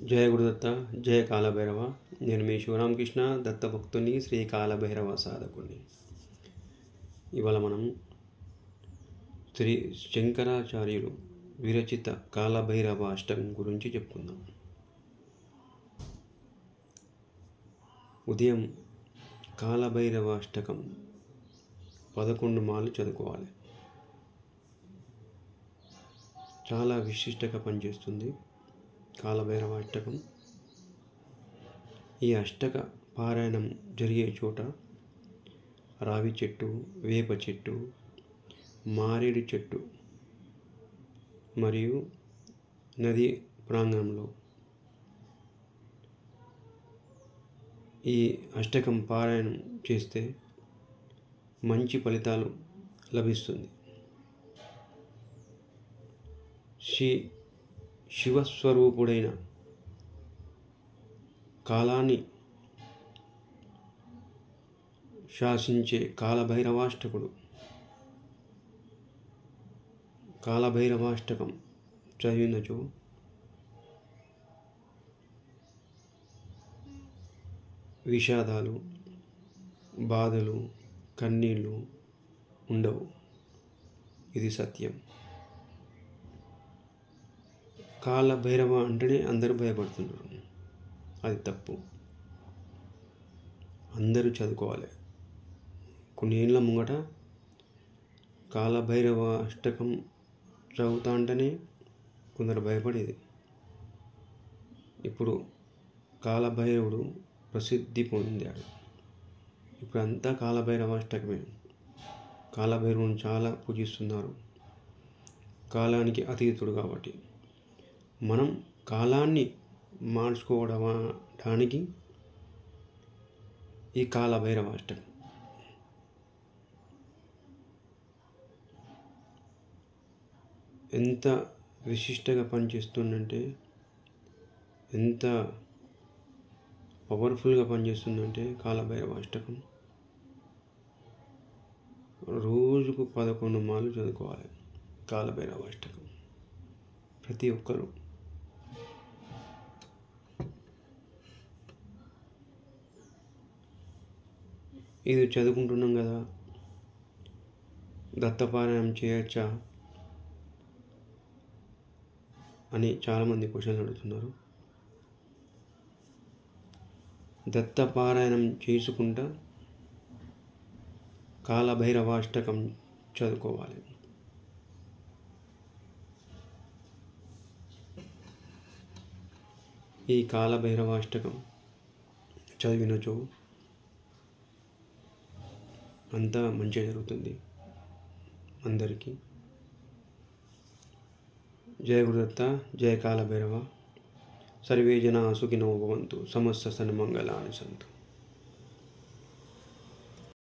జయ గురుదత్త, జయ కాలభైరవ. నేను మీ శివరామకృష్ణ దత్తభక్తుని, శ్రీ కాలభైరవ సాధకుని. ఇవాళ మనం శ్రీ శంకరాచార్యులు విరచిత కాలభైరవ అష్టకం గురించి చెప్పుకుందాం. ఉదయం కాలభైరవ అష్టకం 11 మార్లు చదువుకోవాలి. చాలా విశిష్టంగా పనిచేస్తుంది కాలభైరవ అష్టకం. ఈ అష్టక పారాయణం జరిగే చోట రావి చెట్టు, వేప చెట్టు, మారేడు చెట్టు మరియు నది ప్రాంగణంలో ఈ అష్టకం పారాయణం చేస్తే మంచి ఫలితాలు లభిస్తుంది. శివస్వరూపుడైన కాలాన్ని శాసించే కాలభైరవాష్టకుడు కాలభైరవాష్టకం చదివినచో విషాదాలు, బాధలు, కన్నీళ్ళు ఉండవు. ఇది సత్యం. కాలభైరవ అంటేనే అందరూ భయపడుతున్నారు. అది తప్పు. అందరూ చదువుకోవాలి. కొన్ని ఏళ్ళ ముంగట కాలభైరవ అష్టకం చదువుతా అంటేనే కొందరు భయపడేది. ఇప్పుడు కాలభైరవుడు ప్రసిద్ధి పొందాడు. ఇప్పుడు అంతా కాలభైరవ అష్టకమే. కాలభైరవుని చాలా పూజిస్తున్నారు. కాలానికి అతీతుడు కాబట్టి మనం కాలాన్ని మార్చుకోవడానికి ఈ కాలభైరవ అష్టకం. ఎంత విశిష్టంగా పనిచేస్తుందంటే, ఎంత పవర్ఫుల్గా పనిచేస్తుందంటే కాలభైరవ అష్టకం రోజుకు 11 మార్లు చదువుకోవాలి. కాలభైరవ అష్టకం ప్రతి ఒక్కరూ. ఇది చదువుకుంటున్నాం కదా, దత్తపారాయణం చేయొచ్చా అని చాలామంది క్వశ్చన్లు అడుగుతున్నారు. దత్తపారాయణం చేసుకుంటా కాలభైరవాష్టకం చదువుకోవాలి. ఈ కాలభైరవాష్టకం చదివినచో అంతా మంచిగా జరుగుతుంది అందరికీ. జయ గురుదత్త, జయ కాలభైరవ. సర్వే జనా సుఖినో భవంతు, సమస్త సన్మంగళాని సంతు.